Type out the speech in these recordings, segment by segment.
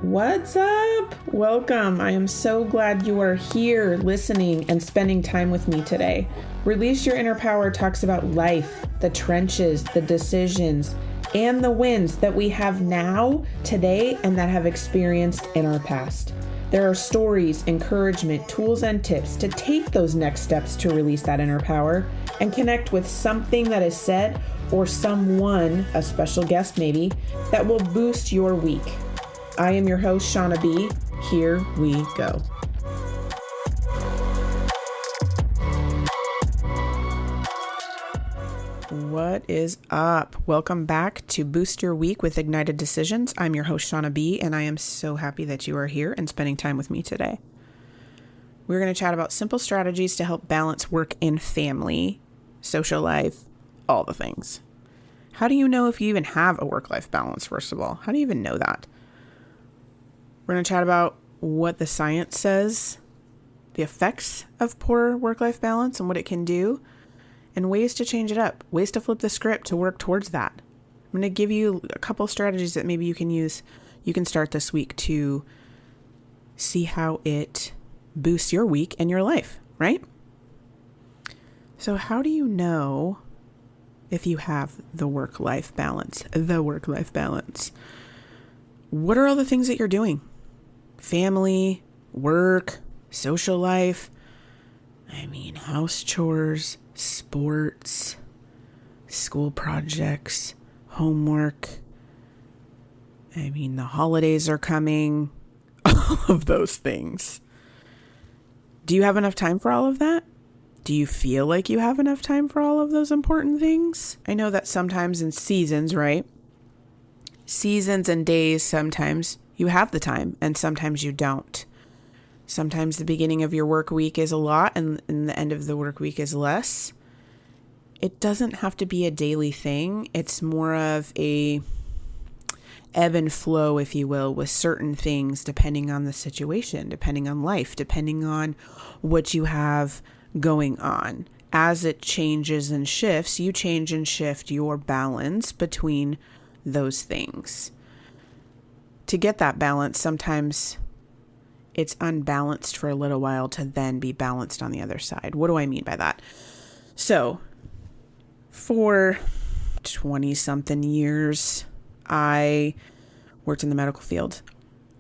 What's up? Welcome. I am so glad you are here listening and spending time with me today. Release Your Inner Power talks about life, the trenches, the decisions, and the wins that we have now, today, and that have experienced in our past. There are stories, encouragement, tools, and tips to take those next steps to release that inner power and connect with something that is said or someone, a special guest maybe, that will boost your week. I am your host, Shauna B. Here we go. What is up? Welcome back to Boost Your Week with Ignited Decisions. I'm your host, Shauna B., and I am so happy that you are here and spending time with me today. We're going to chat about simple strategies to help balance work and family, social life, all the things. How do you know if you even have a work-life balance, first of all? How do you even know that? We're going to chat about what the science says, the effects of poor work-life balance and what it can do, and ways to change it up, ways to flip the script to work towards that. I'm going to give you a couple strategies that maybe you can use. You can start this week to see how it boosts your week and your life, right? So how do you know if you have the work-life balance? What are all the things that you're doing? Family, work, social life, house chores, sports, school projects, homework. The holidays are coming, all of those things. Do you have enough time for all of that? Do you feel like you have enough time for all of those important things? I know that sometimes in seasons, right? Seasons and days, sometimes you have the time and sometimes you don't. Sometimes the beginning of your work week is a lot and the end of the work week is less. It doesn't have to be a daily thing. It's more of a ebb and flow, if you will, with certain things depending on the situation, depending on life, depending on what you have going on. As it changes and shifts, you change and shift your balance between those things. To get that balance, sometimes it's unbalanced for a little while to then be balanced on the other side. What do I mean by that? So, for 20-something years, I worked in the medical field.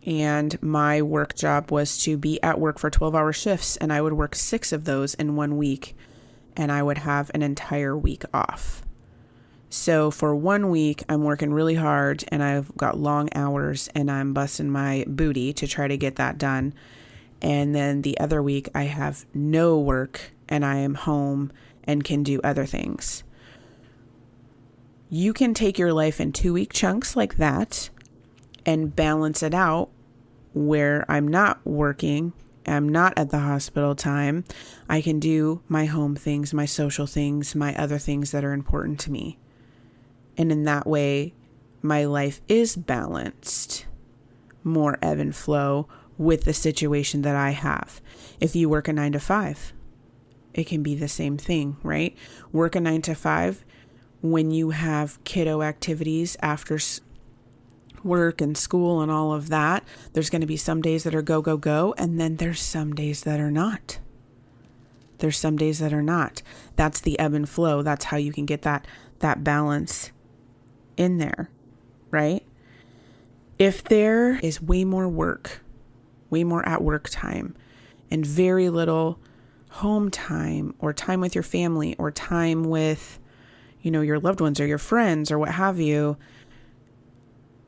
And my work job was to be at work for 12-hour shifts. And I would work 6 of those in 1 week. And I would have an entire week off. So for 1 week, I'm working really hard and I've got long hours and I'm busting my booty to try to get that done. And then the other week, I have no work and I am home and can do other things. You can take your life in 2-week chunks like that and balance it out where I'm not working, I'm not at the hospital time. I can do my home things, my social things, my other things that are important to me. And in that way, my life is balanced, more ebb and flow with the situation that I have. If you work a 9 to 5, it can be the same thing, right? Work a 9 to 5 when you have kiddo activities after work and school and all of that. There's going to be some days that are go, go, go. And then there's some days that are not. There's some days that are not. That's the ebb and flow. That's how you can get that balance in there, right? If there is way more work, way more at work time, and very little home time or time with your family or time with, your loved ones or your friends or what have you,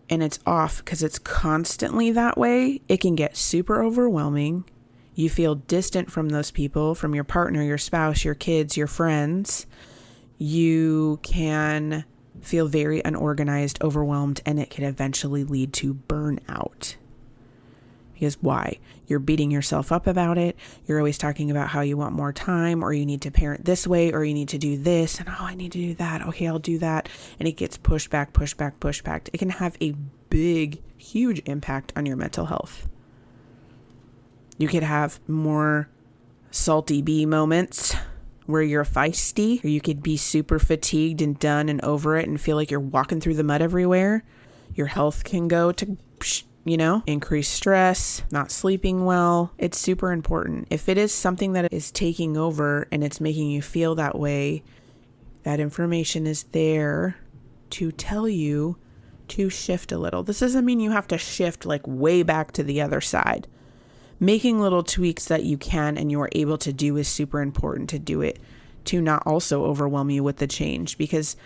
and it's off because it's constantly that way, it can get super overwhelming. You feel distant from those people, from your partner, your spouse, your kids, your friends. You can feel very unorganized, overwhelmed, and it can eventually lead to burnout. Because why? You're beating yourself up about it. You're always talking about how you want more time, or you need to parent this way, or you need to do this, and I need to do that. Okay, I'll do that. And it gets pushed back. It can have a big, huge impact on your mental health. You could have more salty bee moments where you're feisty, or you could be super fatigued and done and over it and feel like you're walking through the mud everywhere. Your health can go to, increased stress, not sleeping well. It's super important. If it is something that is taking over and it's making you feel that way, that information is there to tell you to shift a little. This doesn't mean you have to shift like way back to the other side. Making little tweaks that you can and you are able to do is super important to do it, to not also overwhelm you with the change, because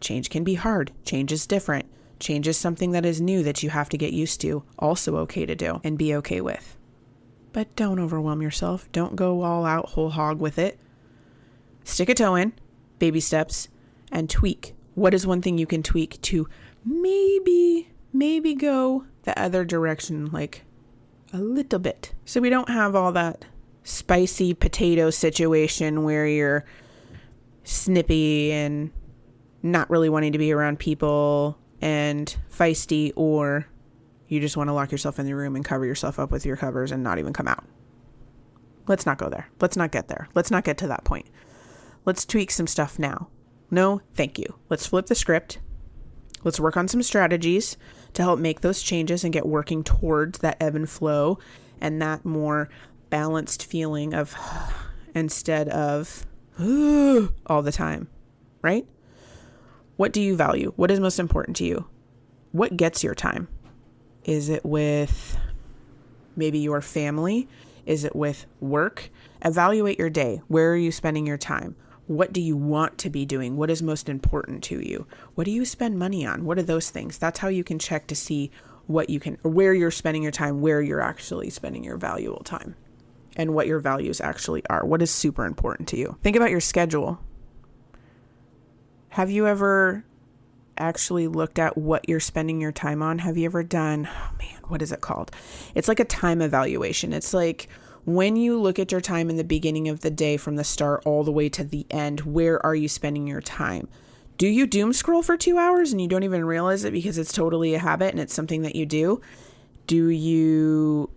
change can be hard. Change is different. Change is something that is new that you have to get used to. Also okay to do and be okay with. But don't overwhelm yourself. Don't go all out whole hog with it. Stick a toe in, baby steps, and tweak. What is one thing you can tweak to maybe go the other direction, like a little bit, so we don't have all that spicy potato situation where you're snippy and not really wanting to be around people and feisty, or you just want to lock yourself in the room and cover yourself up with your covers and not even come out. Let's not go there. Let's not get there. Let's not get to that point. Let's tweak some stuff now. No, thank you. Let's flip the script. Let's work on some strategies to help make those changes and get working towards that ebb and flow and that more balanced feeling of instead of all the time, right? What do you value? What is most important to you? What gets your time? Is it with maybe your family? Is it with work? Evaluate your day. Where are you spending your time? What do you want to be doing? What is most important to you? What do you spend money on? What are those things? That's how you can check to see what you can, or where you're spending your time, where you're actually spending your valuable time, and what your values actually are. What is super important to you? Think about your schedule. Have you ever actually looked at what you're spending your time on? Have you ever done, what is it called? It's like a time evaluation. It's like, when you look at your time in the beginning of the day from the start all the way to the end, where are you spending your time? Do you doom scroll for 2 hours and you don't even realize it because it's totally a habit and it's something that you do? Do you,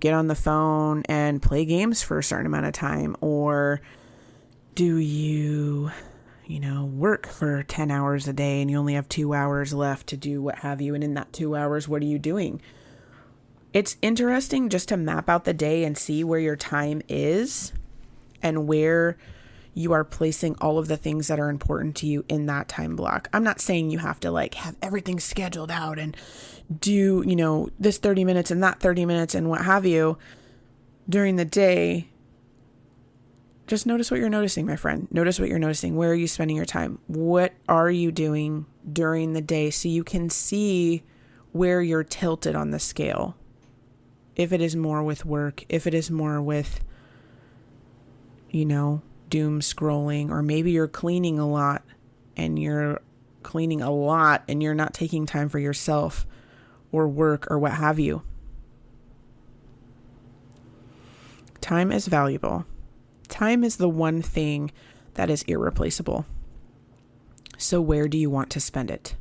get on the phone and play games for a certain amount of time? Or do you, work for 10 hours a day and you only have 2 hours left to do what have you? And in that 2 hours, what are you doing? It's interesting just to map out the day and see where your time is and where you are placing all of the things that are important to you in that time block. I'm not saying you have to have everything scheduled out and do, this 30 minutes and that 30 minutes and what have you during the day. Just notice what you're noticing, my friend. Notice what you're noticing. Where are you spending your time? What are you doing during the day so you can see where you're tilted on the scale? If it is more with work, if it is more with, doom scrolling, or maybe you're cleaning a lot and you're not taking time for yourself or work or what have you. Time is valuable. Time is the one thing that is irreplaceable. So where do you want to spend it?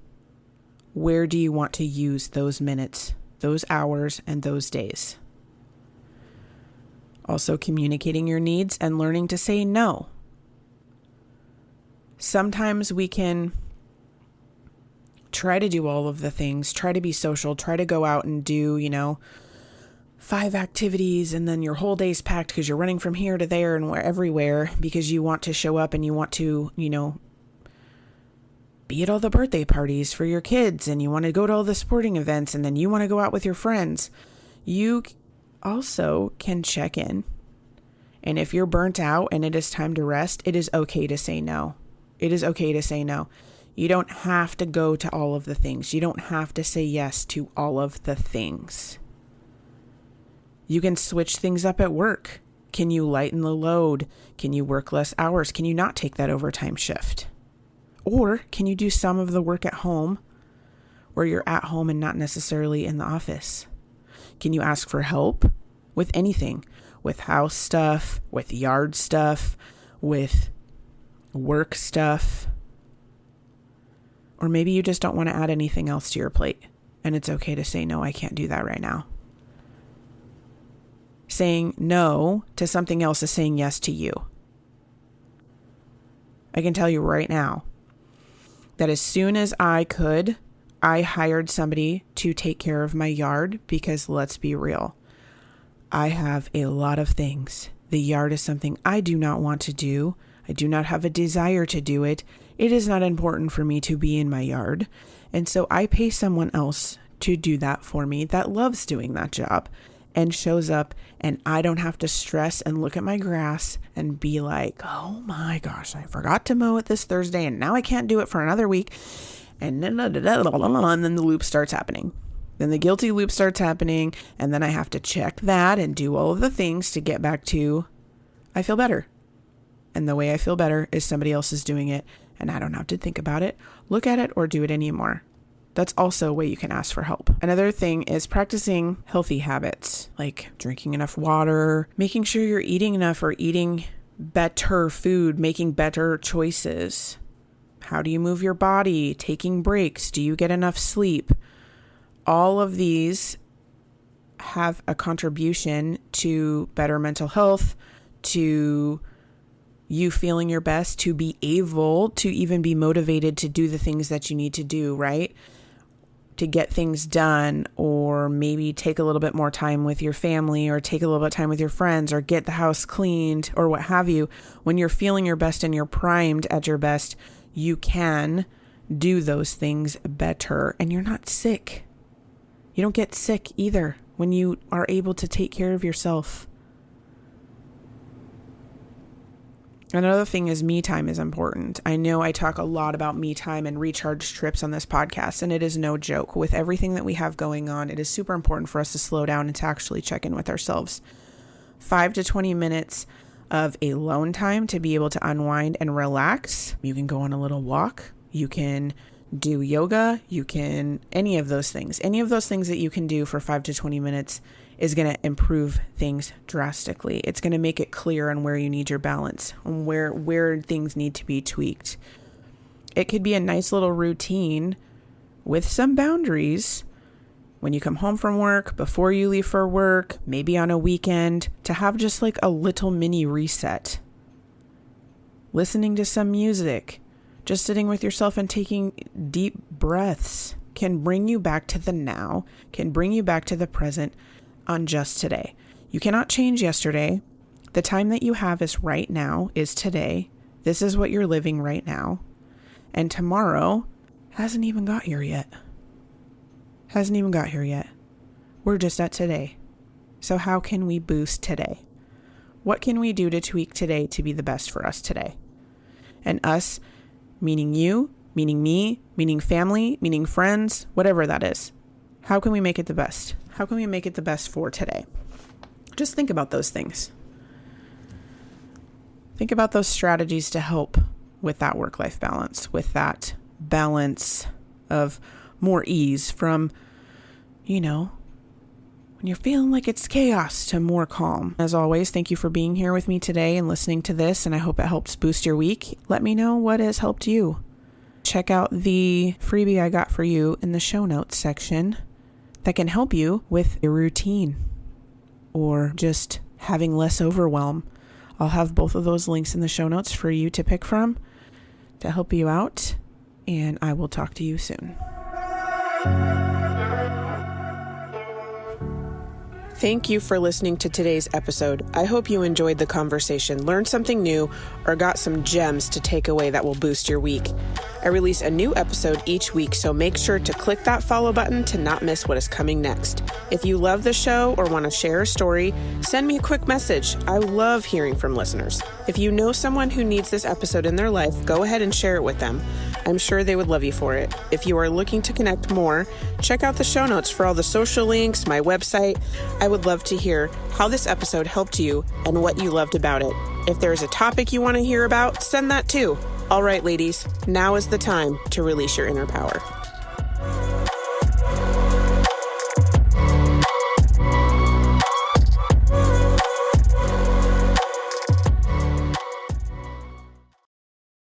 Where do you want to use those minutes, those hours, and those days? Also communicating your needs and learning to say no. Sometimes we can try to do all of the things, try to be social, try to go out and do, 5 activities, and then your whole day's packed because you're running from here to there and everywhere because you want to show up and you want to, be at all the birthday parties for your kids and you want to go to all the sporting events and then you want to go out with your friends. You also can check in. And if you're burnt out and it is time to rest, it is okay to say no. It is okay to say no. You don't have to go to all of the things. You don't have to say yes to all of the things. You can switch things up at work. Can you lighten the load? Can you work less hours? Can you not take that overtime shift? Or can you do some of the work at home where you're at home and not necessarily in the office? Can you ask for help with anything? With house stuff, with yard stuff, with work stuff? Or maybe you just don't want to add anything else to your plate and it's okay to say, no, I can't do that right now. Saying no to something else is saying yes to you. I can tell you right now that as soon as I could, I hired somebody to take care of my yard because let's be real, I have a lot of things. The yard is something I do not want to do. I do not have a desire to do it. It is not important for me to be in my yard. And so I pay someone else to do that for me that loves doing that job and shows up, and I don't have to stress and look at my grass and be like, oh my gosh, I forgot to mow it this Thursday and now I can't do it for another week. And then the loop starts happening. Then the guilty loop starts happening, and then I have to check that and do all of the things to get back to, I feel better. And the way I feel better is somebody else is doing it, and I don't have to think about it, look at it, or do it anymore. That's also a way you can ask for help. Another thing is practicing healthy habits, like drinking enough water, making sure you're eating enough or eating better food, making better choices. How do you move your body? Taking breaks? Do you get enough sleep? All of these have a contribution to better mental health, to you feeling your best, to be able to even be motivated to do the things that you need to do, right? To get things done, or maybe take a little bit more time with your family, or take a little bit of time with your friends, or get the house cleaned, or what have you. When you're feeling your best and you're primed at your best, you can do those things better, and you're not sick. You don't get sick either when you are able to take care of yourself. Another thing is me time is important. I know I talk a lot about me time and recharge trips on this podcast, and it is no joke. With everything that we have going on, it is super important for us to slow down and to actually check in with ourselves. 5 to 20 minutes of alone time to be able to unwind and relax. You can go on a little walk. You can do yoga. You can, any of those things that you can do for 5 to 20 minutes is going to improve things drastically. It's going to make it clear on where you need your balance, on where things need to be tweaked. It could be a nice little routine with some boundaries when you come home from work, before you leave for work, maybe on a weekend, to have just like a little mini reset. Listening to some music, just sitting with yourself and taking deep breaths can bring you back to the now, can bring you back to the present on just today. You cannot change yesterday. The time that you have is right now, is today. This is what you're living right now. And tomorrow hasn't even got here yet. We're just at today. So how can we boost today? What can we do to tweak today to be the best for us today? And us, meaning you, meaning me, meaning family, meaning friends, whatever that is. How can we make it the best? How can we make it the best for today? Just think about those things. Think about those strategies to help with that work-life balance, with that balance of more ease from, when you're feeling like it's chaos, to more calm. As always, thank you for being here with me today and listening to this, and I hope it helps boost your week. Let me know what has helped you. Check out the freebie I got for you in the show notes section that can help you with your routine or just having less overwhelm. I'll have both of those links in the show notes for you to pick from to help you out, and I will talk to you soon. Thank you for listening to today's episode. I hope you enjoyed the conversation, learned something new, or got some gems to take away that will boost your week. I release a new episode each week, so make sure to click that follow button to not miss what is coming next. If you love the show or want to share a story, send me a quick message. I love hearing from listeners. If you know someone who needs this episode in their life, go ahead and share it with them. I'm sure they would love you for it. If you are looking to connect more, check out the show notes for all the social links, my website. I would love to hear how this episode helped you and what you loved about it. If there's a topic you want to hear about, send that too. All right, ladies, now is the time to release your inner power.